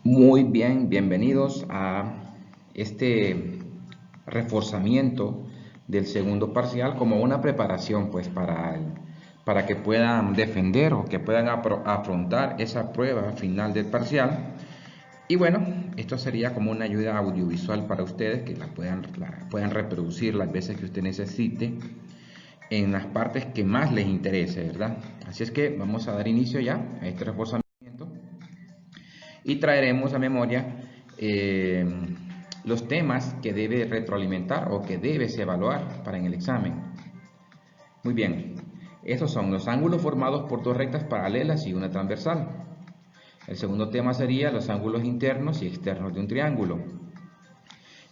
Muy bien, bienvenidos a este reforzamiento del segundo parcial como una preparación pues para que puedan defender o que puedan afrontar esa prueba final del parcial. Y bueno, esto sería como una ayuda audiovisual para ustedes que la puedan reproducir las veces que usted necesite en las partes que más les interese, ¿verdad? Así es que vamos a dar inicio ya a este reforzamiento y traeremos a memoria eh, los temas que debe retroalimentar o que debes evaluar para en el examen. Muy bien, estos son los ángulos formados por dos rectas paralelas y una transversal. El segundo tema sería los ángulos internos y externos de un triángulo.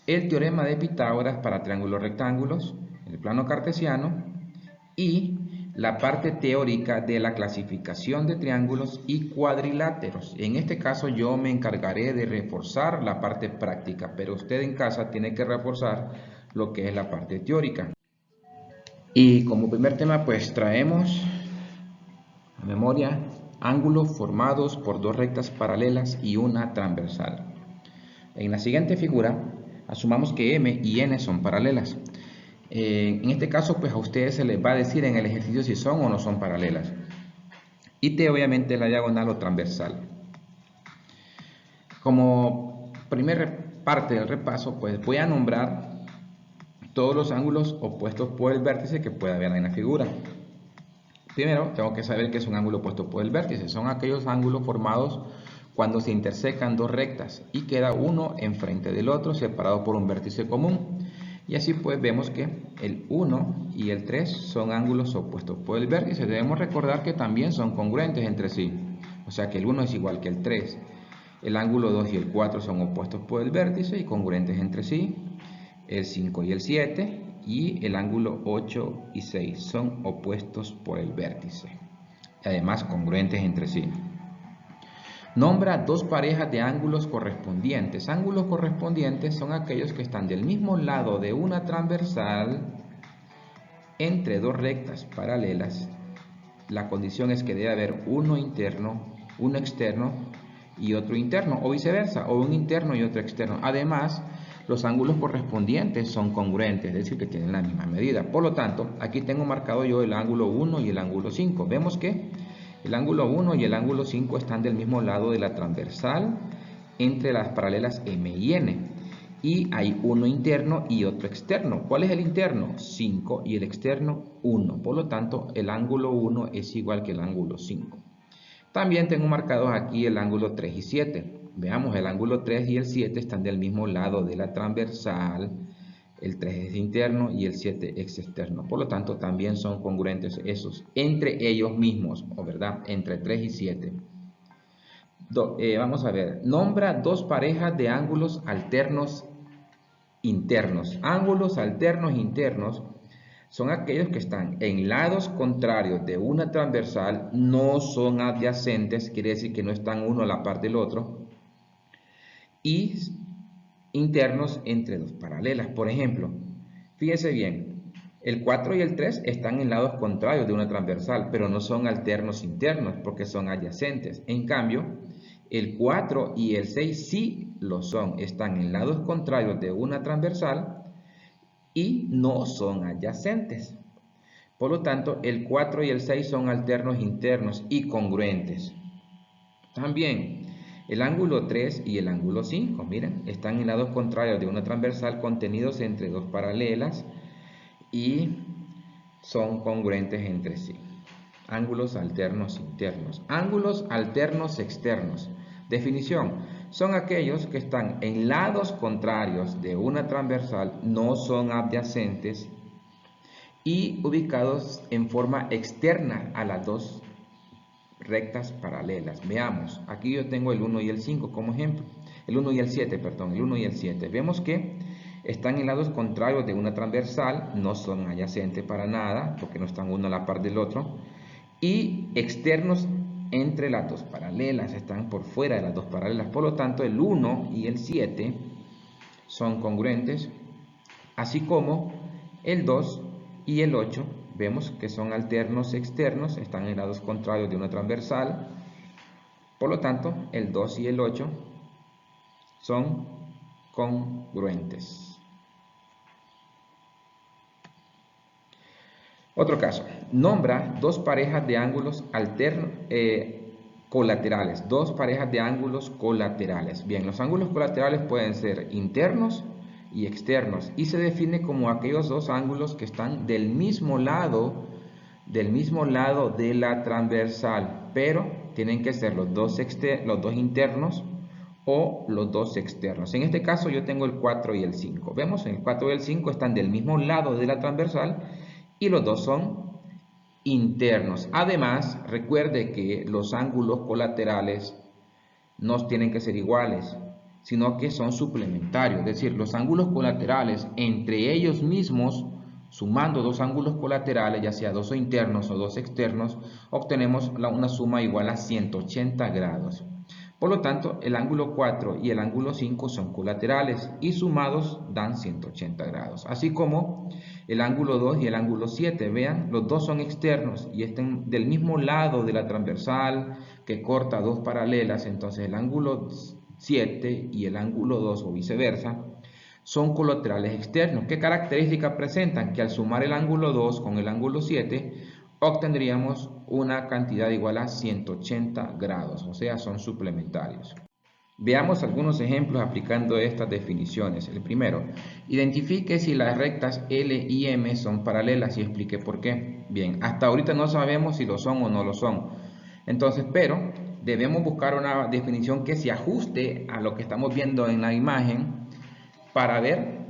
El teorema de Pitágoras para triángulos rectángulos, el plano cartesiano y la parte teórica de la clasificación de triángulos y cuadriláteros. En este caso yo me encargaré de reforzar la parte práctica, pero usted en casa tiene que reforzar lo que es la parte teórica. Y como primer tema pues traemos a memoria ángulos formados por dos rectas paralelas y una transversal. En la siguiente figura asumamos que M y N son paralelas. En este caso, pues a ustedes se les va a decir en el ejercicio si son o no son paralelas. Y T obviamente la diagonal o transversal. Como primera parte del repaso, pues voy a nombrar todos los ángulos opuestos por el vértice que pueda haber en la figura. Primero, tengo que saber qué es un ángulo opuesto por el vértice. Son aquellos ángulos formados cuando se intersecan dos rectas y queda uno enfrente del otro separado por un vértice común. Y así pues vemos que el 1 y el 3 son ángulos opuestos por el vértice. Debemos recordar que también son congruentes entre sí. O sea que el 1 es igual que el 3. El ángulo 2 y el 4 son opuestos por el vértice y congruentes entre sí. El 5 y el 7 y el ángulo 8 y 6 son opuestos por el vértice. Además congruentes entre sí. Nombra dos parejas de ángulos correspondientes. Ángulos correspondientes son aquellos que están del mismo lado de una transversal entre dos rectas paralelas. La condición es que debe haber uno interno, uno externo y otro interno, o viceversa, o un interno y otro externo. Además, los ángulos correspondientes son congruentes, es decir, que tienen la misma medida. Por lo tanto, aquí tengo marcado yo el ángulo 1 y el ángulo 5. Vemos que el ángulo 1 y el ángulo 5 están del mismo lado de la transversal entre las paralelas M y N. Y hay uno interno y otro externo. ¿Cuál es el interno? 5 y el externo 1. Por lo tanto, el ángulo 1 es igual que el ángulo 5. También tengo marcados aquí el ángulo 3 y 7. Veamos, el ángulo 3 y el 7 están del mismo lado de la transversal. El 3 es interno y el 7 es externo. Por lo tanto, también son congruentes esos entre ellos mismos, o verdad, entre 3 y 7. Vamos a ver, nombra dos parejas de ángulos alternos internos. Ángulos alternos internos son aquellos que están en lados contrarios de una transversal, no son adyacentes, quiere decir que no están uno a la par del otro, y internos entre dos paralelas. Por ejemplo, fíjese bien, el 4 y el 3 están en lados contrarios de una transversal, pero no son alternos internos porque son adyacentes. En cambio, el 4 y el 6 sí lo son, están en lados contrarios de una transversal y no son adyacentes. Por lo tanto, el 4 y el 6 son alternos internos y congruentes. También el ángulo 3 y el ángulo 5, miren, están en lados contrarios de una transversal contenidos entre dos paralelas y son congruentes entre sí. Ángulos alternos internos. Ángulos alternos externos. Definición. Son aquellos que están en lados contrarios de una transversal, no son adyacentes y ubicados en forma externa a las dos rectas paralelas. Veamos, aquí yo tengo el 1 y el 5 como ejemplo. El 1 y el 7, perdón, el 1 y el 7. Vemos que están en lados contrarios de una transversal, no son adyacentes para nada, porque no están uno a la par del otro, y externos entre las dos paralelas, están por fuera de las dos paralelas. Por lo tanto, el 1 y el 7 son congruentes, así como el 2 y el 8, vemos que son alternos externos, están en lados contrarios de una transversal. Por lo tanto, el 2 y el 8 son congruentes. Otro caso, nombra dos parejas de ángulos colaterales, dos parejas de ángulos colaterales. Bien, los ángulos colaterales pueden ser internos y externos y se define como aquellos dos ángulos que están del mismo lado de la transversal, pero tienen que ser los dos internos o los dos externos. En este caso yo tengo el 4 y el 5. Vemos, el 4 y el 5 están del mismo lado de la transversal y los dos son internos. Además, recuerde que los ángulos colaterales no tienen que ser iguales, sino que son suplementarios. Es decir, los ángulos colaterales entre ellos mismos, sumando dos ángulos colaterales, ya sea dos internos o dos externos, obtenemos una suma igual a 180 grados. Por lo tanto, el ángulo 4 y el ángulo 5 son colaterales y sumados dan 180 grados. Así como el ángulo 2 y el ángulo 7, vean, los dos son externos y están del mismo lado de la transversal que corta dos paralelas. Entonces el ángulo 7 y el ángulo 2 o viceversa son colaterales externos. ¿Qué características presentan? Que al sumar el ángulo 2 con el ángulo 7 obtendríamos una cantidad igual a 180 grados, o sea, son suplementarios. Veamos algunos ejemplos aplicando estas definiciones. El primero, identifique si las rectas L y M son paralelas y explique por qué. Bien, hasta ahorita no sabemos si lo son o no lo son. Entonces, pero debemos buscar una definición que se ajuste a lo que estamos viendo en la imagen para ver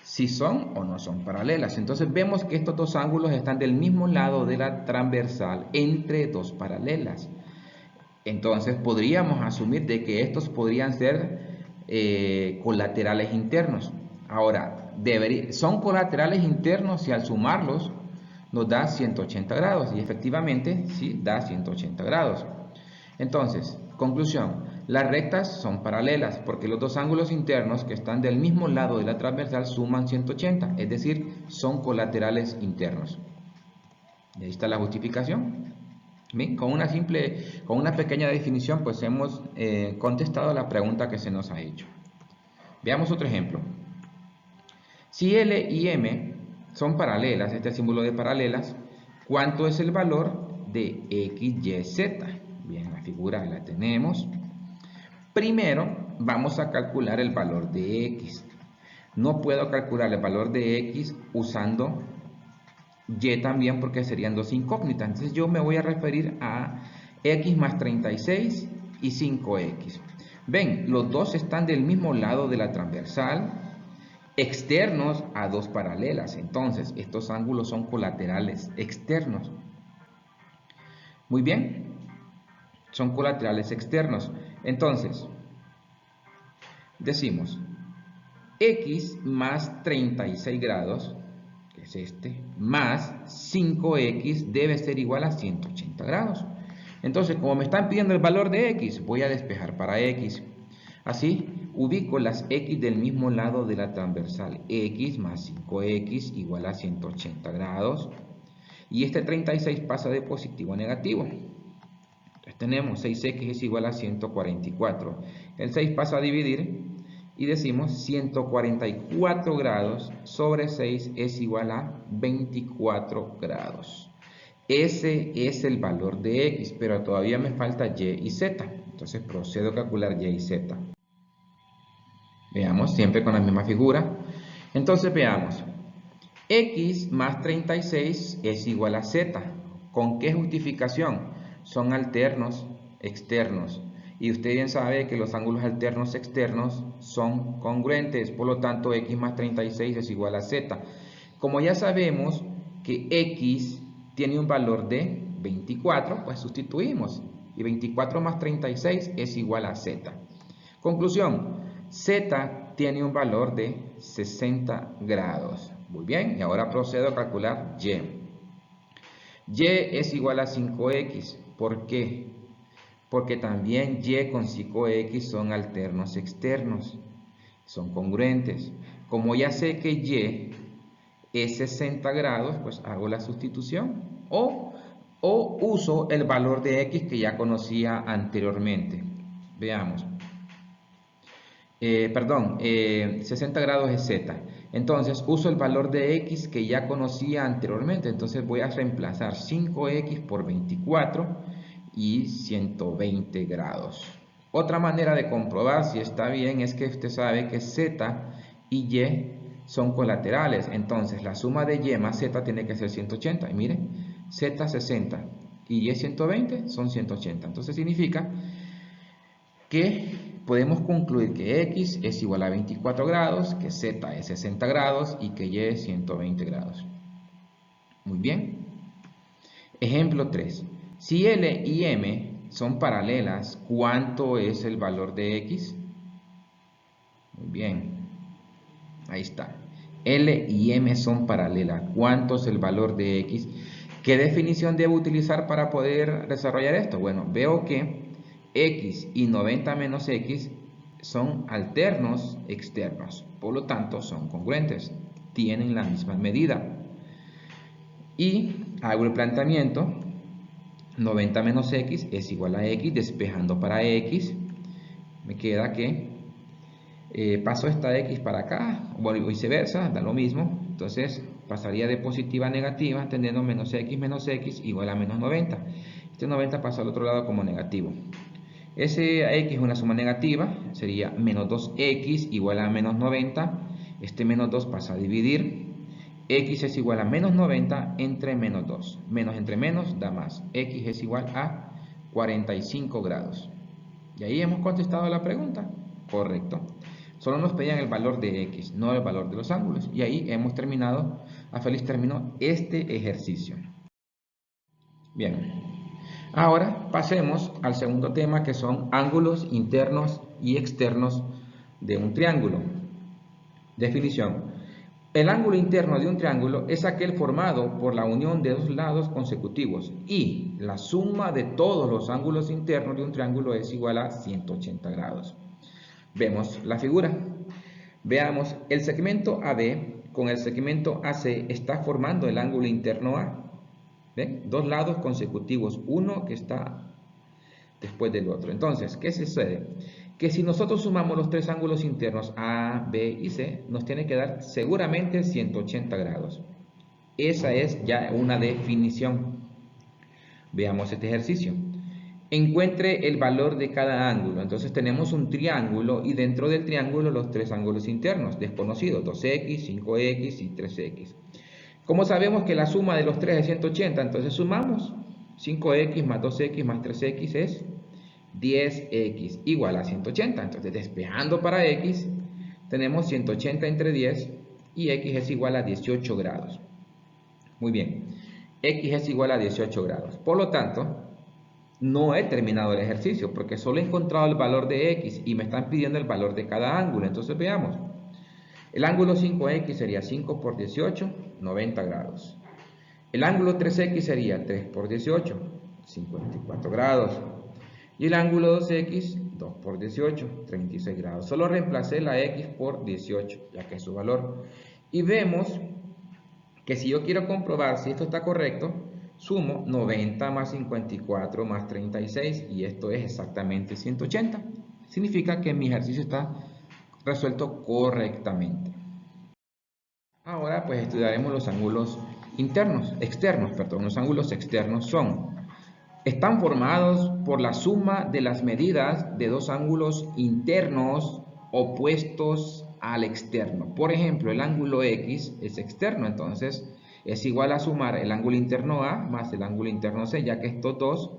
si son o no son paralelas. Entonces vemos que estos dos ángulos están del mismo lado de la transversal entre dos paralelas. Entonces podríamos asumir de que estos podrían ser colaterales internos. Ahora, son colaterales internos si al sumarlos nos da 180 grados y efectivamente sí da 180 grados. Entonces, conclusión, las rectas son paralelas porque los dos ángulos internos que están del mismo lado de la transversal suman 180, es decir, son colaterales internos. Y ahí está la justificación. Bien, con una pequeña definición, pues hemos contestado la pregunta que se nos ha hecho. Veamos otro ejemplo. Si L y M son paralelas, este es el símbolo de paralelas, ¿cuánto es el valor de X, Y, Z? Bien, la figura la tenemos. Primero vamos a calcular el valor de X. No puedo calcular el valor de X usando Y también porque serían dos incógnitas. Entonces yo me voy a referir a X más 36 y 5X. Ven, los dos están del mismo lado de la transversal, externos a dos paralelas. Entonces estos ángulos son colaterales externos. Muy bien, son colaterales externos. Entonces, decimos X más 36 grados, que es este, más 5X debe ser igual a 180 grados. Entonces, como me están pidiendo el valor de X, voy a despejar para X. Así, ubico las X del mismo lado de la transversal. X más 5X igual a 180 grados. Y este 36 pasa de positivo a negativo. Entonces tenemos 6X es igual a 144. El 6 pasa a dividir y decimos 144 grados sobre 6 es igual a 24 grados. Ese es el valor de X, pero todavía me falta Y y Z. Entonces procedo a calcular Y y Z. Veamos, siempre con la misma figura. Entonces veamos. X más 36 es igual a Z. ¿Con qué justificación? Son alternos externos. Y usted bien sabe que los ángulos alternos externos son congruentes. Por lo tanto, X más 36 es igual a Z. Como ya sabemos que X tiene un valor de 24, pues sustituimos. Y 24 más 36 es igual a Z. Conclusión, Z tiene un valor de 60 grados. Muy bien, y ahora procedo a calcular Y. Y es igual a 5X. ¿Por qué? Porque también Y con 5X son alternos externos. Son congruentes. Como ya sé que Y es 60 grados, pues hago la sustitución. O uso el valor de X que ya conocía anteriormente. Veamos. 60 grados es z. Entonces uso el valor de x que ya conocía anteriormente. Entonces voy a reemplazar 5x por 24 y 120 grados. Otra manera de comprobar si está bien es que usted sabe que z y y son colaterales. Entonces la suma de y más z tiene que ser 180. Y miren, z 60 y y 120 son 180. Entonces significa que podemos concluir que x es igual a 24 grados, que z es 60 grados y que y es 120 grados. Muy bien. Ejemplo 3. Si L y M son paralelas, ¿cuánto es el valor de x? Muy bien. Ahí está. L y M son paralelas. ¿Cuánto es el valor de x? ¿Qué definición debo utilizar para poder desarrollar esto? Bueno, veo que x y 90 menos x son alternos externos, por lo tanto son congruentes, tienen la misma medida. Y hago el planteamiento, 90 menos x es igual a x, despejando para x, me queda que paso esta x para acá, o viceversa, da lo mismo, entonces pasaría de positiva a negativa, teniendo menos x igual a menos 90. Este 90 pasa al otro lado como negativo. Ese x es una suma negativa, sería menos 2x igual a menos 90. Este menos 2 pasa a dividir. X es igual a menos 90 entre menos 2. Menos entre menos da más. X es igual a 45 grados. Y ahí hemos contestado la pregunta. Correcto. Solo nos pedían el valor de x, no el valor de los ángulos. Y ahí hemos terminado, a feliz término, este ejercicio. Bien. Ahora pasemos al segundo tema, que son ángulos internos y externos de un triángulo. Definición. El ángulo interno de un triángulo es aquel formado por la unión de dos lados consecutivos y la suma de todos los ángulos internos de un triángulo es igual a 180 grados. Vemos la figura. Veamos, el segmento AB con el segmento AC está formando el ángulo interno A. ¿Ven? Dos lados consecutivos, uno que está después del otro. Entonces, ¿qué sucede? Que si nosotros sumamos los tres ángulos internos A, B y C, nos tiene que dar seguramente 180 grados. Esa es ya una definición. Veamos este ejercicio. Encuentre el valor de cada ángulo. Entonces tenemos un triángulo y dentro del triángulo los tres ángulos internos desconocidos, 2x, 5x y 3x. Como sabemos que la suma de los 3 es 180, entonces sumamos 5x más 2x más 3x es 10x igual a 180. Entonces despejando para x, tenemos 180 entre 10 y x es igual a 18 grados. Muy bien, x es igual a 18 grados. Por lo tanto, no he terminado el ejercicio porque solo he encontrado el valor de x y me están pidiendo el valor de cada ángulo. Entonces veamos. El ángulo 5x sería 5 por 18, 90 grados. El ángulo 3x sería 3 por 18, 54 grados. Y el ángulo 2x, 2 por 18, 36 grados. Solo reemplacé la x por 18, ya que es su valor. Y vemos que si yo quiero comprobar si esto está correcto, sumo 90 más 54 más 36 y esto es exactamente 180. Significa que mi ejercicio está resuelto correctamente. Ahora pues estudiaremos los ángulos externos. Los ángulos externos están formados por la suma de las medidas de dos ángulos internos opuestos al externo. Por ejemplo, el ángulo X es externo, entonces es igual a sumar el ángulo interno A más el ángulo interno C, ya que estos dos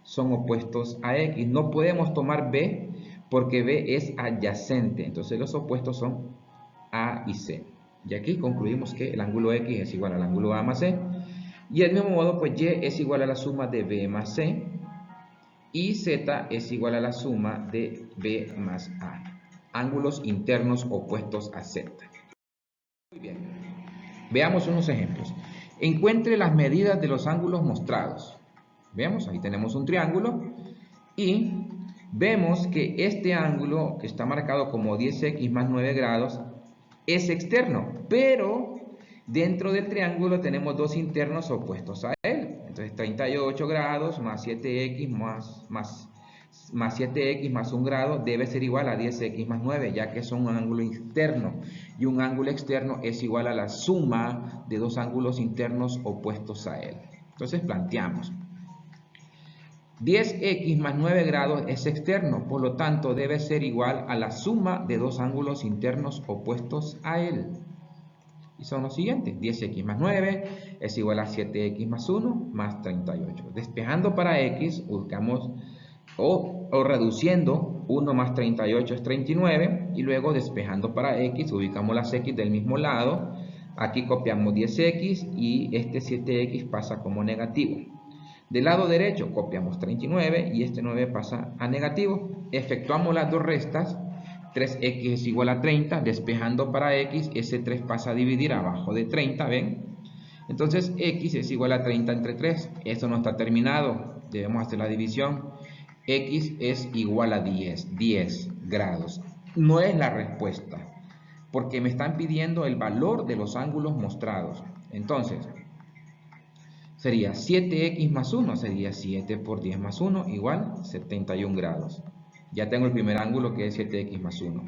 son opuestos a X. No podemos tomar B porque B es adyacente, entonces los opuestos son A y C. Y aquí concluimos que el ángulo X es igual al ángulo A más C. Y del mismo modo, pues Y es igual a la suma de B más C. Y Z es igual a la suma de B más A. Ángulos internos opuestos a Z. Muy bien. Veamos unos ejemplos. Encuentre las medidas de los ángulos mostrados. Veamos, ahí tenemos un triángulo. Y vemos que este ángulo, que está marcado como 10x más 9 grados, es externo, pero dentro del triángulo tenemos dos internos opuestos a él. Entonces 38 grados más 7x más más 7x más 1 grado debe ser igual a 10x más 9, ya que son un ángulo externo. Y un ángulo externo es igual a la suma de dos ángulos internos opuestos a él. Entonces planteamos. 10x más 9 grados es externo, por lo tanto debe ser igual a la suma de dos ángulos internos opuestos a él. Y son los siguientes: 10x más 9 es igual a 7x más 1 más 38. Despejando para x, buscamos o reduciendo 1 más 38 es 39, y luego despejando para x, ubicamos las x del mismo lado. Aquí copiamos 10x y este 7x pasa como negativo. Del lado derecho copiamos 39 y este 9 pasa a negativo. Efectuamos las dos restas. 3x es igual a 30, despejando para x, ese 3 pasa a dividir abajo de 30, ¿ven? Entonces x es igual a 30 entre 3, eso no está terminado, debemos hacer la división. X es igual a 10 grados. No es la respuesta, porque me están pidiendo el valor de los ángulos mostrados. Entonces, sería 7x más 1, sería 7 por 10 más 1, igual 71 grados. Ya tengo el primer ángulo, que es 7x más 1.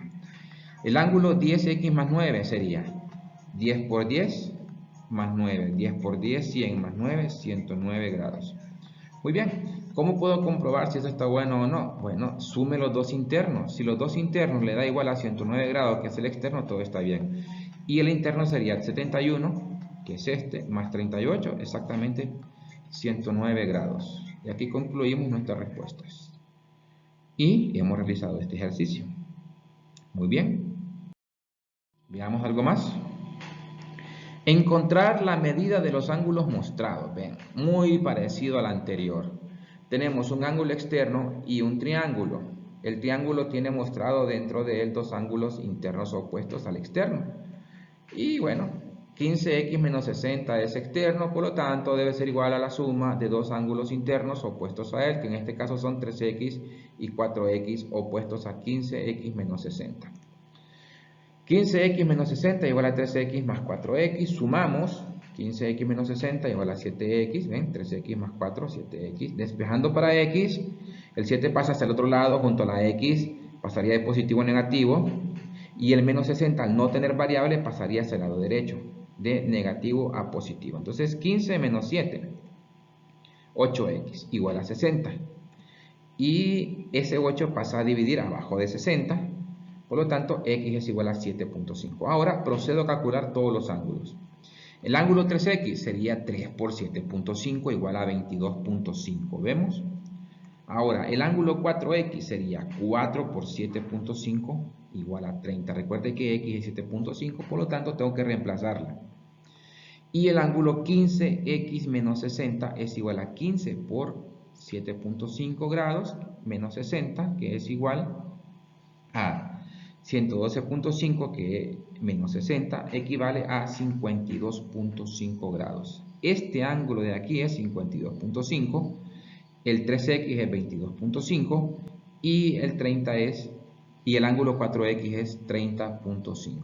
El ángulo 10x más 9 sería 10 por 10 más 9. 10 por 10, 100 más 9, 109 grados. Muy bien. ¿Cómo puedo comprobar si eso está bueno o no? Bueno, sume los dos internos. Si los dos internos le da igual a 109 grados, que es el externo, todo está bien. Y el interno sería 71, que es este, más 38, exactamente 109 grados. Y aquí concluimos nuestras respuestas. Y hemos realizado este ejercicio. Muy bien. Veamos algo más. Encontrar la medida de los ángulos mostrados. Ven, muy parecido al anterior. Tenemos un ángulo externo y un triángulo. El triángulo tiene mostrado dentro de él dos ángulos internos opuestos al externo. Y bueno, 15x menos 60 es externo, por lo tanto debe ser igual a la suma de dos ángulos internos opuestos a él, que en este caso son 3x y 4x opuestos a 15x menos 60. 15x menos 60 igual a 3x más 4x, sumamos 15x menos 60 igual a 7x, ¿ven? 3x más 4, 7x. Despejando para x, el 7 pasa hacia el otro lado junto a la x, pasaría de positivo a negativo, y el menos 60 al no tener variable pasaría hacia el lado derecho, de negativo a positivo. Entonces 15 menos 7, 8x igual a 60, y ese 8 pasa a dividir abajo de 60, por lo tanto x es igual a 7.5. Ahora procedo a calcular todos los ángulos. El ángulo 3x sería 3 por 7.5 igual a 22.5, ¿vemos? Ahora, el ángulo 4x sería 4 por 7.5 igual a 30. Recuerde que x es 7.5, por lo tanto tengo que reemplazarla. Y el ángulo 15x menos 60 es igual a 15 por 7.5 grados menos 60, que es igual a 112.5, que menos 60 equivale a 52.5 grados. Este ángulo de aquí es 52.5, el 3x es 22.5 y el 30 es, y el ángulo 4x es 30.5.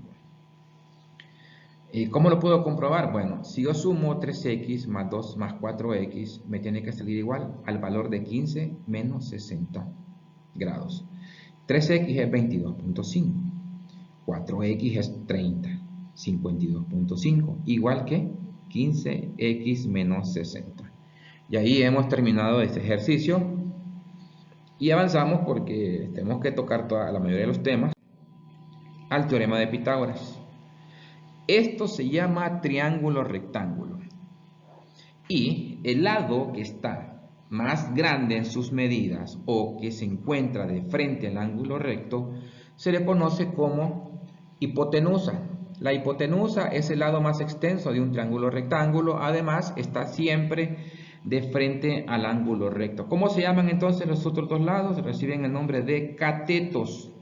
¿Cómo lo puedo comprobar? Bueno, si yo sumo 3x más 2 más 4x, me tiene que salir igual al valor de 15 menos 60 grados. 3x es 22.5, 4x es 30, 52.5, igual que 15x menos 60. Y ahí hemos terminado este ejercicio y avanzamos, porque tenemos que tocar la mayoría de los temas, al teorema de Pitágoras. Esto se llama triángulo rectángulo, y el lado que está más grande en sus medidas o que se encuentra de frente al ángulo recto se le conoce como hipotenusa. La hipotenusa es el lado más extenso de un triángulo rectángulo, además está siempre de frente al ángulo recto. ¿Cómo se llaman entonces los otros dos lados? Reciben el nombre de catetos.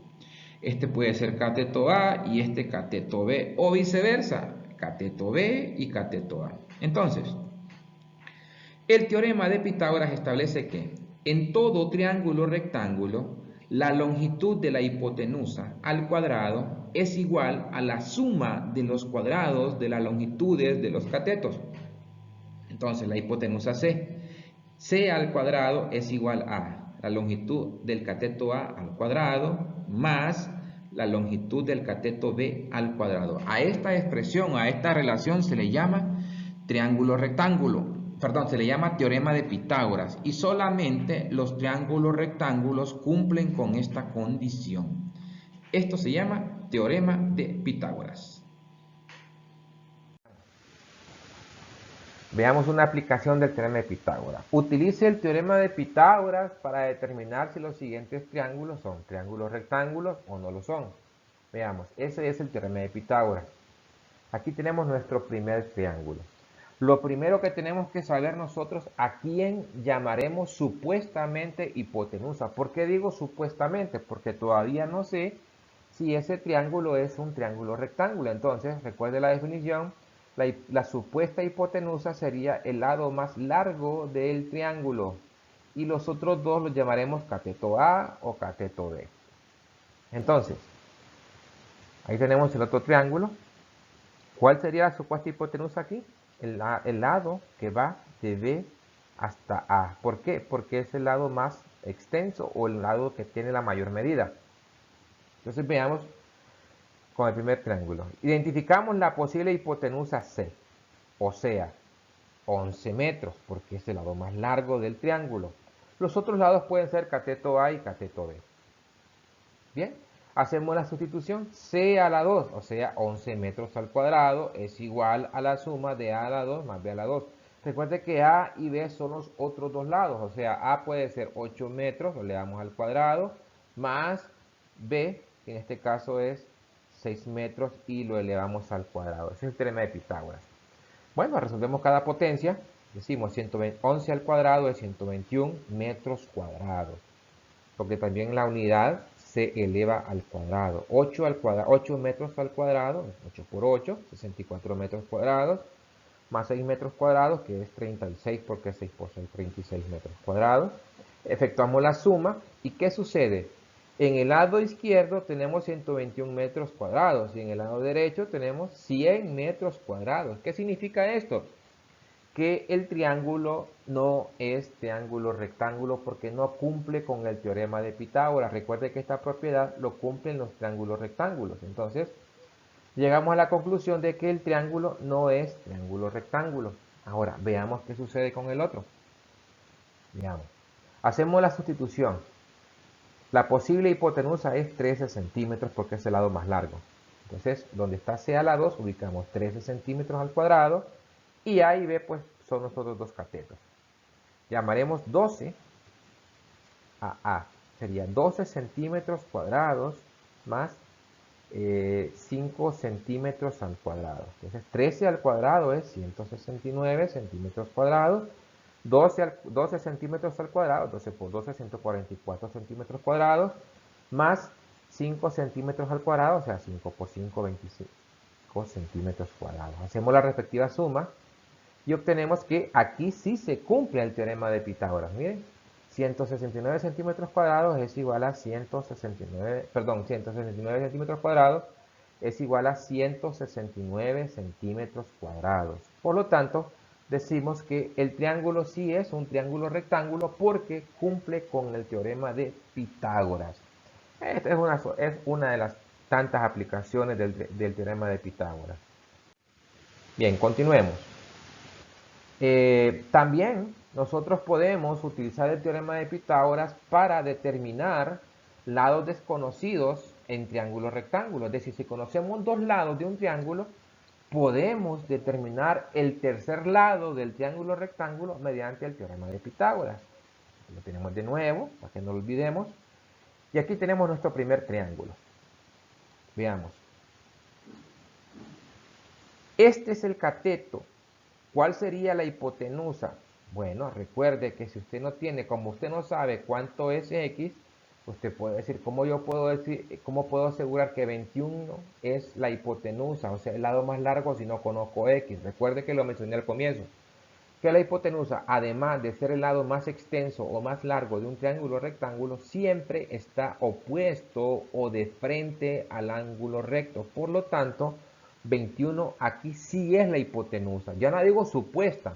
Este puede ser cateto A y este cateto B, o viceversa, cateto B y cateto A. Entonces, el teorema de Pitágoras establece que en todo triángulo rectángulo, la longitud de la hipotenusa al cuadrado es igual a la suma de los cuadrados de las longitudes de los catetos. Entonces, la hipotenusa C al cuadrado es igual a la longitud del cateto A al cuadrado más la longitud del cateto B al cuadrado. A esta expresión, a esta relación se le llama triángulo rectángulo, perdón, se le llama teorema de Pitágoras y solamente los triángulos rectángulos cumplen con esta condición. Esto se llama teorema de Pitágoras. Veamos una aplicación del teorema de Pitágoras. Utilice el teorema de Pitágoras para determinar si los siguientes triángulos son triángulos rectángulos o no lo son. Veamos, ese es el teorema de Pitágoras. Aquí tenemos nuestro primer triángulo. Lo primero que tenemos que saber nosotros a quién llamaremos supuestamente hipotenusa. ¿Por qué digo supuestamente? Porque todavía no sé si ese triángulo es un triángulo rectángulo. Entonces, recuerde la definición. La supuesta hipotenusa sería el lado más largo del triángulo y los otros dos los llamaremos cateto A o cateto B. Entonces, ahí tenemos el otro triángulo. ¿Cuál sería la supuesta hipotenusa aquí? El lado que va de B hasta A. ¿Por qué? Porque es el lado más extenso o el lado que tiene la mayor medida. Entonces veamos con el primer triángulo. Identificamos la posible hipotenusa C, o sea, 11 metros, porque es el lado más largo del triángulo. Los otros lados pueden ser cateto A y cateto B. Bien, hacemos la sustitución. C a la 2, o sea, 11 metros al cuadrado, es igual a la suma de A a la 2 más B a la 2. Recuerde que A y B son los otros dos lados, o sea, A puede ser 8 metros, lo le damos al cuadrado, más B, que en este caso es 6 metros y lo elevamos al cuadrado. Ese es el teorema de Pitágoras. Bueno, resolvemos cada potencia. Decimos 11 al cuadrado es 121 metros cuadrados. Porque también la unidad se eleva al cuadrado. 8 metros al cuadrado, 8 por 8, 64 metros cuadrados. Más 6 metros cuadrados, que es 36, porque 6 por 6, 36 metros cuadrados. Efectuamos la suma. ¿Y qué sucede? En el lado izquierdo tenemos 121 metros cuadrados y en el lado derecho tenemos 100 metros cuadrados. ¿Qué significa esto? Que el triángulo no es triángulo rectángulo porque no cumple con el teorema de Pitágoras. Recuerde que esta propiedad lo cumplen los triángulos rectángulos. Entonces, llegamos a la conclusión de que el triángulo no es triángulo rectángulo. Ahora, veamos qué sucede con el otro. Veamos. Hacemos la sustitución. La posible hipotenusa es 13 centímetros porque es el lado más largo. Entonces, donde está C a la 2, ubicamos 13 centímetros al cuadrado. Y A y B, pues, son los otros dos catetos. Llamaremos 12 a A. Sería 12 centímetros cuadrados más 5 centímetros al cuadrado. Entonces, 13 al cuadrado es 169 centímetros cuadrados. 12 centímetros al cuadrado, 12 por 12, 144 centímetros cuadrados, más 5 centímetros al cuadrado, o sea, 5 por 5, 25 centímetros cuadrados. Hacemos la respectiva suma y obtenemos que aquí sí se cumple el teorema de Pitágoras. Miren, 169 centímetros cuadrados es igual a 169 centímetros cuadrados es igual a 169 centímetros cuadrados. Por lo tanto, decimos que el triángulo sí es un triángulo rectángulo porque cumple con el teorema de Pitágoras. Esta es una de las tantas aplicaciones del teorema de Pitágoras. Bien, continuemos. También nosotros podemos utilizar el teorema de Pitágoras para determinar lados desconocidos en triángulos rectángulos. Es decir, si conocemos dos lados de un triángulo, podemos determinar el tercer lado del triángulo rectángulo mediante el teorema de Pitágoras. Lo tenemos de nuevo, para que no lo olvidemos. Y aquí tenemos nuestro primer triángulo. Veamos. Este es el cateto. ¿Cuál sería la hipotenusa? Bueno, recuerde que si usted no tiene, como usted no sabe cuánto es X, usted puede decir, ¿cómo puedo asegurar que 21 es la hipotenusa? O sea, el lado más largo si no conozco X. Recuerde que lo mencioné al comienzo. Que la hipotenusa, además de ser el lado más extenso o más largo de un triángulo rectángulo, siempre está opuesto o de frente al ángulo recto. Por lo tanto, 21 aquí sí es la hipotenusa. Ya no digo supuesta,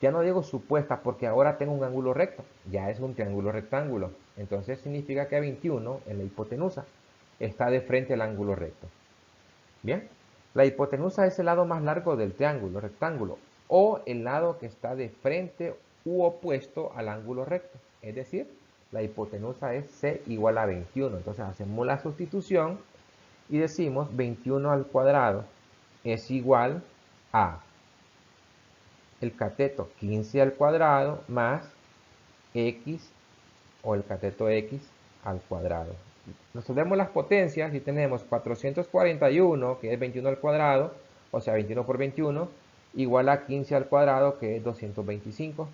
Ya no digo supuesta porque ahora tengo un ángulo recto, ya es un triángulo rectángulo. Entonces significa que 21 en la hipotenusa está de frente al ángulo recto. Bien, la hipotenusa es el lado más largo del triángulo rectángulo o el lado que está de frente u opuesto al ángulo recto. Es decir, la hipotenusa es C igual a 21. Entonces hacemos la sustitución y decimos 21 al cuadrado es igual a el cateto 15 al cuadrado más x o el cateto x al cuadrado. Resolvemos las potencias y tenemos 441, que es 21 al cuadrado, o sea 21 por 21, igual a 15 al cuadrado, que es 225,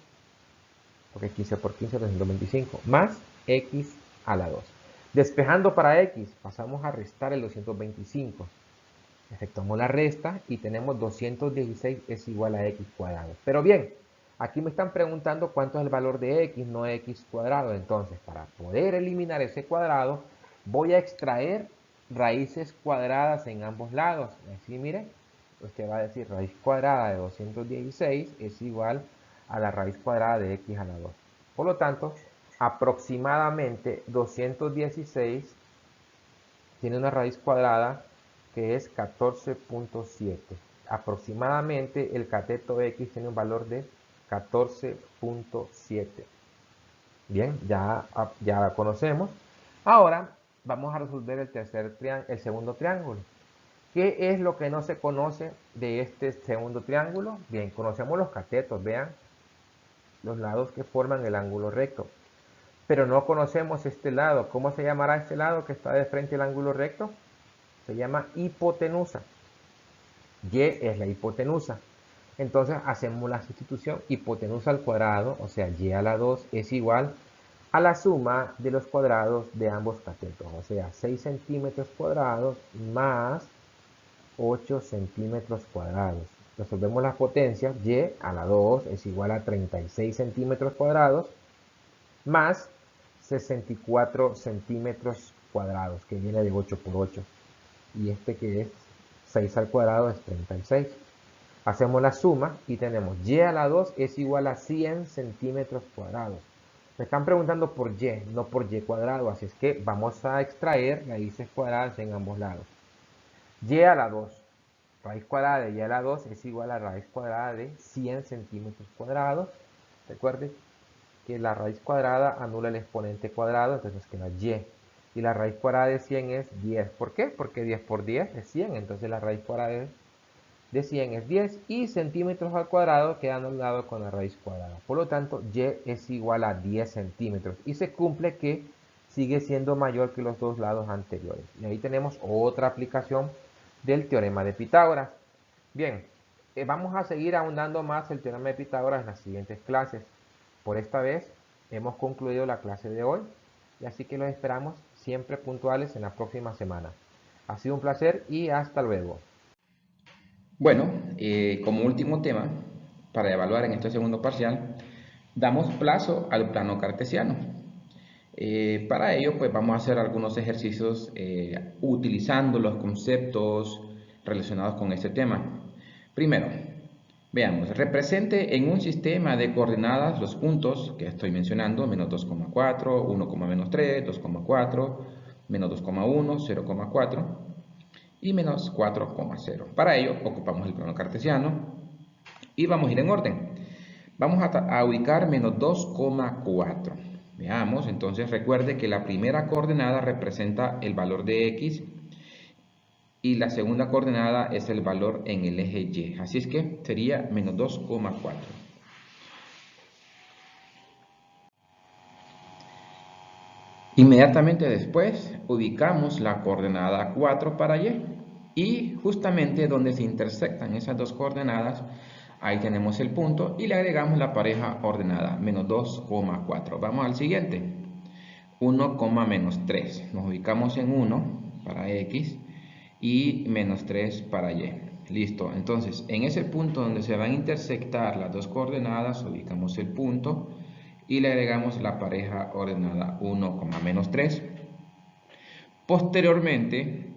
porque 15 por 15 es 225, más x a la 2. Despejando para x, pasamos a restar el 225. Efectuamos la resta y tenemos 216 es igual a x cuadrado. Pero bien, aquí me están preguntando cuánto es el valor de x, no x cuadrado. Entonces, para poder eliminar ese cuadrado, voy a extraer raíces cuadradas en ambos lados. Así, mire, usted va a decir raíz cuadrada de 216 es igual a la raíz cuadrada de x a la 2. Por lo tanto, aproximadamente 216 tiene una raíz cuadrada que es 14.7. Aproximadamente el cateto x tiene un valor de 14.7. Bien, ya conocemos. Ahora vamos a resolver el segundo triángulo. ¿Qué es lo que no se conoce de este segundo triángulo? Bien, conocemos los catetos, vean, los lados que forman el ángulo recto. Pero no conocemos este lado. ¿Cómo se llamará este lado que está de frente al ángulo recto? Se llama hipotenusa. Y es la hipotenusa. Entonces hacemos la sustitución. Hipotenusa al cuadrado, o sea, y a la 2 es igual a la suma de los cuadrados de ambos catetos. O sea, 6 centímetros cuadrados más 8 centímetros cuadrados. Resolvemos las potencias. Y a la 2 es igual a 36 centímetros cuadrados más 64 centímetros cuadrados, que viene de 8 por 8. Y este que es 6 al cuadrado es 36. Hacemos la suma y tenemos y a la 2 es igual a 100 centímetros cuadrados. Me están preguntando por y, no por y cuadrado, así es que vamos a extraer raíces cuadradas en ambos lados. Y a la 2, raíz cuadrada de y a la 2 es igual a raíz cuadrada de 100 centímetros cuadrados. Recuerden que la raíz cuadrada anula el exponente cuadrado, entonces queda y. Y la raíz cuadrada de 100 es 10. ¿Por qué? Porque 10 por 10 es 100. Entonces la raíz cuadrada de 100 es 10. Y centímetros al cuadrado queda anulado con la raíz cuadrada. Por lo tanto, y es igual a 10 centímetros. Y se cumple que sigue siendo mayor que los dos lados anteriores. Y ahí tenemos otra aplicación del teorema de Pitágoras. Bien, vamos a seguir ahondando más el teorema de Pitágoras en las siguientes clases. Por esta vez hemos concluido la clase de hoy. Y así que los esperamos siempre puntuales en la próxima semana. Ha sido un placer y hasta luego. Bueno, como último tema, para evaluar en este segundo parcial, damos plazo al plano cartesiano. Para ello, pues vamos a hacer algunos ejercicios utilizando los conceptos relacionados con este tema. Primero, veamos, represente en un sistema de coordenadas los puntos que estoy mencionando, menos 2,4, 1,-3, 2,4, menos 2,1, 0,4 y menos 4,0. Para ello ocupamos el plano cartesiano y vamos a ir en orden. Vamos a ubicar menos 2,4. Veamos, entonces recuerde que la primera coordenada representa el valor de x y la segunda coordenada es el valor en el eje y. Así es que sería menos 2,4. Inmediatamente después ubicamos la coordenada 4 para y. Y justamente donde se intersectan esas dos coordenadas, ahí tenemos el punto y le agregamos la pareja ordenada, menos 2,4. Vamos al siguiente. 1,-3. Nos ubicamos en 1 para x y menos 3 para y. Listo. Entonces, en ese punto donde se van a intersectar las dos coordenadas, ubicamos el punto y le agregamos la pareja ordenada 1,-3. Posteriormente,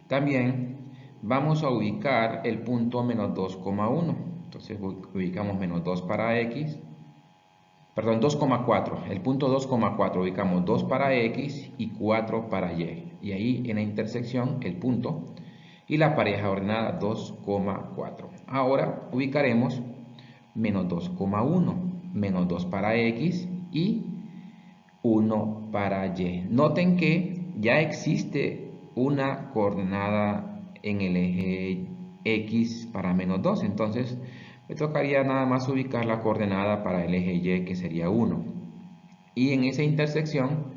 también vamos a ubicar el punto menos 2,1. Entonces ubicamos menos 2 para x, perdón, 2,4. El punto 2,4 ubicamos 2 para x y 4 para y. Y ahí en la intersección el punto y la pareja ordenada 2,4. Ahora ubicaremos menos 2,1, menos 2 para x y 1 para y. Noten que ya existe una coordenada en el eje x para menos 2, entonces me tocaría nada más ubicar la coordenada para el eje y, que sería 1. Y en esa intersección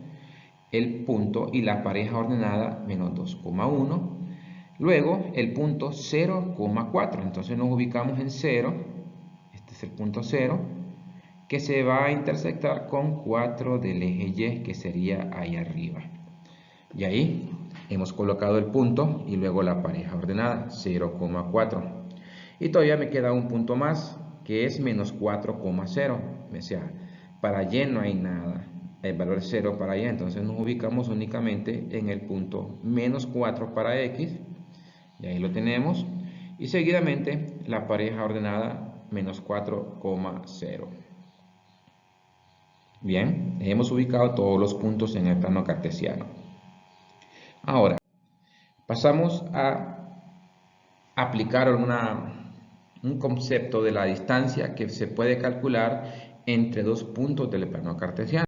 el punto y la pareja ordenada menos 2,1. Luego el punto 0,4. Entonces nos ubicamos en 0. Este es el punto 0, que se va a intersectar con 4 del eje y, que sería ahí arriba. Y ahí hemos colocado el punto y luego la pareja ordenada 0,4. Y todavía me queda un punto más, que es menos 4,0. O sea, para y no hay nada, el valor es 0 para y, entonces nos ubicamos únicamente en el punto menos 4 para x, y ahí lo tenemos, y seguidamente la pareja ordenada menos 4,0. Bien, hemos ubicado todos los puntos en el plano cartesiano. Ahora, pasamos a aplicar un concepto de la distancia que se puede calcular entre dos puntos del plano cartesiano.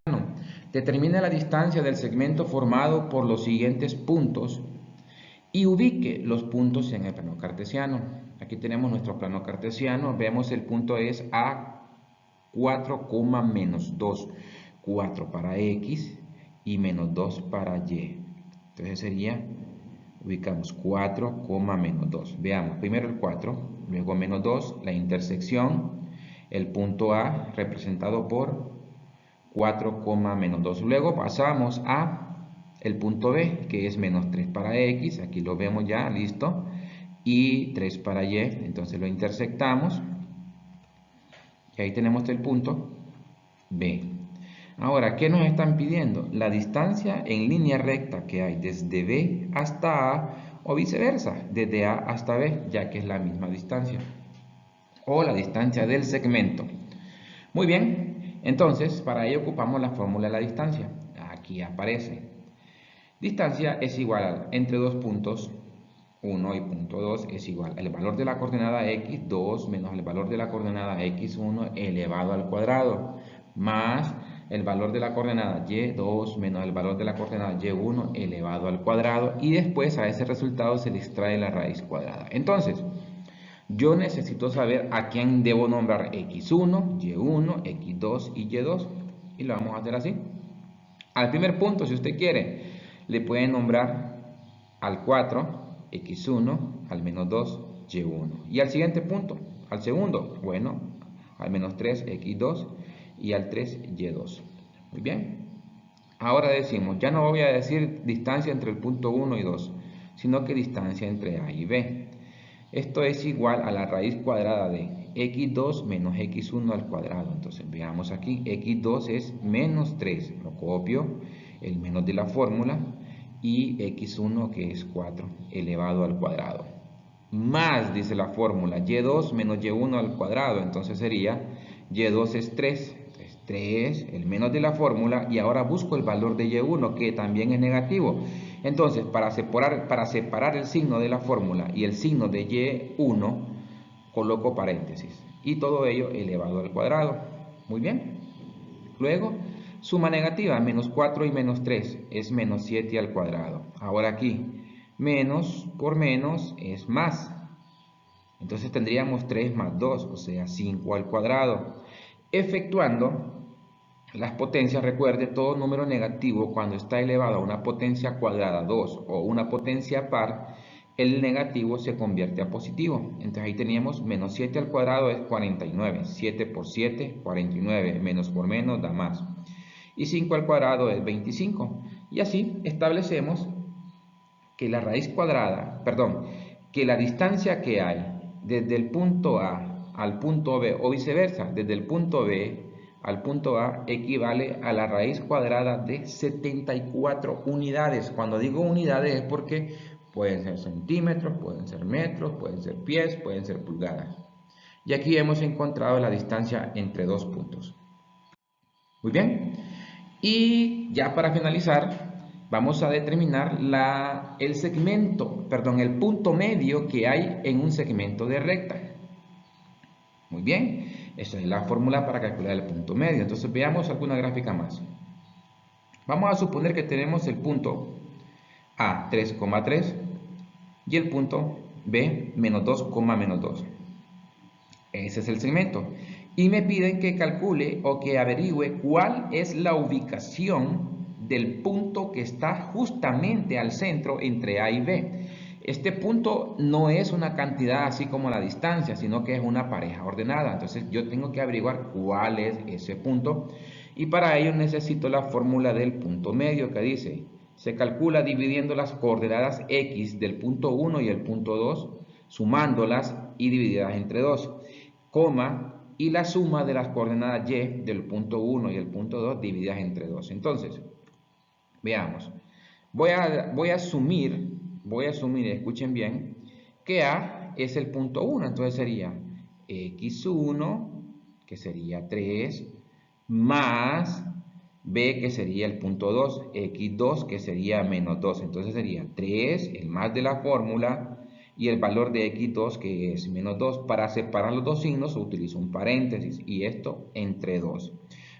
Determine la distancia del segmento formado por los siguientes puntos y ubique los puntos en el plano cartesiano. Aquí tenemos nuestro plano cartesiano, vemos el punto es a 4, menos 2, 4 para x y menos 2 para y. Entonces sería, ubicamos 4, menos 2. Veamos, primero el 4, luego menos 2, la intersección, el punto A representado por 4, menos 2. Luego pasamos a el punto B, que es menos 3 para x, aquí lo vemos ya, listo, y 3 para y, entonces lo intersectamos, y ahí tenemos el punto B. Ahora, ¿qué nos están pidiendo? La distancia en línea recta que hay desde B hasta A o viceversa, desde A hasta B, ya que es la misma distancia, o la distancia del segmento. Muy bien, entonces para ello ocupamos la fórmula de la distancia. Aquí aparece. Distancia es igual entre dos puntos 1 y punto 2 es igual al valor de la coordenada x2 menos el valor de la coordenada x1 elevado al cuadrado, más el valor de la coordenada y2 menos el valor de la coordenada y1 elevado al cuadrado, y después a ese resultado se le extrae la raíz cuadrada. Entonces, yo necesito saber a quién debo nombrar x1, y1, x2 y y2, y lo vamos a hacer así. Al primer punto, si usted quiere, le puede nombrar al 4, x1, al menos 2, y1. Y al siguiente punto, al segundo, bueno, al menos 3, x2 y al 3, y2. Muy bien. Ahora decimos, ya no voy a decir distancia entre el punto 1 y 2, sino que distancia entre A y B. Esto es igual a la raíz cuadrada de x2 menos x1 al cuadrado. Entonces veamos aquí, x2 es menos 3, lo copio, el menos de la fórmula, y x1 que es 4 elevado al cuadrado. Más, dice la fórmula, y2 menos y1 al cuadrado, entonces sería y2 es 3. 3, el menos de la fórmula, y ahora busco el valor de y1, que también es negativo. Entonces, para separar el signo de la fórmula y el signo de y1, coloco paréntesis, y todo ello elevado al cuadrado. Muy bien. Luego, suma negativa, menos 4 y menos 3 es menos 7 al cuadrado. Ahora aquí, menos por menos es más. Entonces tendríamos 3 más 2, o sea, 5 al cuadrado. Efectuando las potencias, recuerde, todo número negativo cuando está elevado a una potencia cuadrada 2 o una potencia par, el negativo se convierte a positivo. Entonces ahí teníamos menos 7 al cuadrado es 49, 7 por 7, 49, menos por menos da más. Y 5 al cuadrado es 25. Y así establecemos que la raíz cuadrada, perdón, que la distancia que hay desde el punto A al punto B o viceversa, desde el punto B al punto A equivale a la raíz cuadrada de 74 unidades. Cuando digo unidades es porque pueden ser centímetros, pueden ser metros, pueden ser pies, pueden ser pulgadas. Y aquí hemos encontrado la distancia entre dos puntos. Muy bien. Y ya para finalizar, vamos a determinar el punto medio que hay en un segmento de recta. Muy bien, esta es la fórmula para calcular el punto medio. Entonces veamos alguna gráfica más. Vamos a suponer que tenemos el punto A 3,3 y el punto B menos 2,-2. Ese es el segmento. Y me piden que calcule o que averigüe cuál es la ubicación del punto que está justamente al centro entre A y B. Este punto no es una cantidad así como la distancia, sino que es una pareja ordenada. Entonces yo tengo que averiguar cuál es ese punto. Y para ello necesito la fórmula del punto medio que dice, se calcula dividiendo las coordenadas x del punto 1 y el punto 2, sumándolas y divididas entre 2, coma, y la suma de las coordenadas y del punto 1 y el punto 2 divididas entre 2. Entonces, veamos. Voy a asumir, escuchen bien, que A es el punto 1. Entonces sería x1, que sería 3, más B, que sería el punto 2, x2, que sería menos 2. Entonces sería 3, el más de la fórmula, y el valor de x2, que es menos 2. Para separar los dos signos utilizo un paréntesis, y esto entre 2.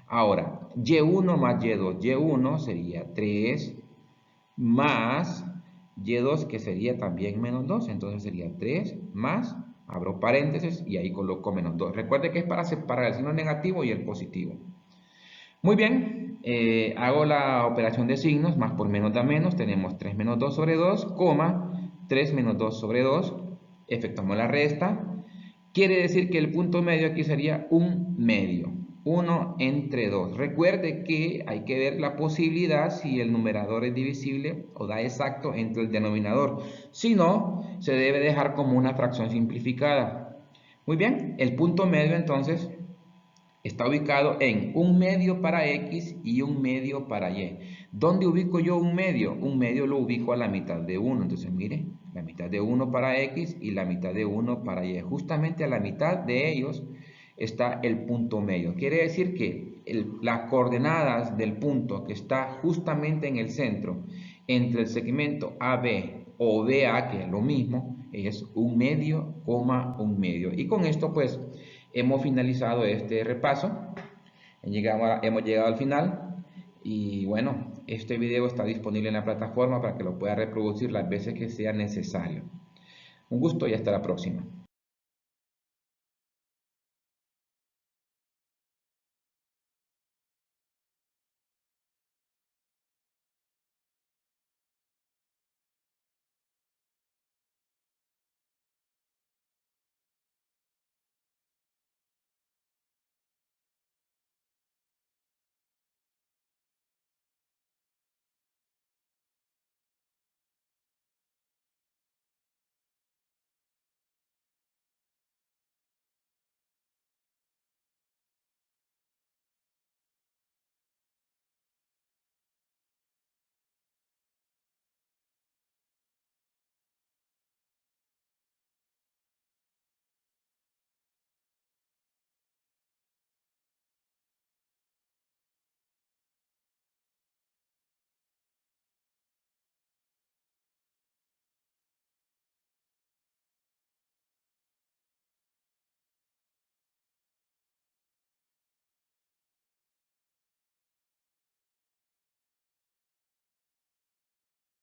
Ahora, y1 más y2, y1 sería 3 más y2, que sería también menos 2. Entonces sería 3 más, abro paréntesis y ahí coloco menos 2. Recuerde que es para separar el signo negativo y el positivo. Muy bien, hago la operación de signos, más por menos da menos, tenemos 3 menos 2 sobre 2, coma, 3 menos 2 sobre 2, efectuamos la resta, quiere decir que el punto medio aquí sería un medio, 1 entre 2. Recuerde que hay que ver la posibilidad si el numerador es divisible o da exacto entre el denominador, si no, se debe dejar como una fracción simplificada. Muy bien, el punto medio entonces está ubicado en un medio para x y un medio para y. ¿Dónde ubico yo un medio? Un medio lo ubico a la mitad de 1. Entonces, mire, la mitad de 1 para x y la mitad de 1 para y. Justamente a la mitad de ellos está el punto medio. Quiere decir que las coordenadas del punto que está justamente en el centro entre el segmento AB o BA, que es lo mismo, es un medio, un medio. Y con esto, pues, hemos finalizado este repaso, hemos llegado al final y bueno, este video está disponible en la plataforma para que lo pueda reproducir las veces que sea necesario. Un gusto y hasta la próxima.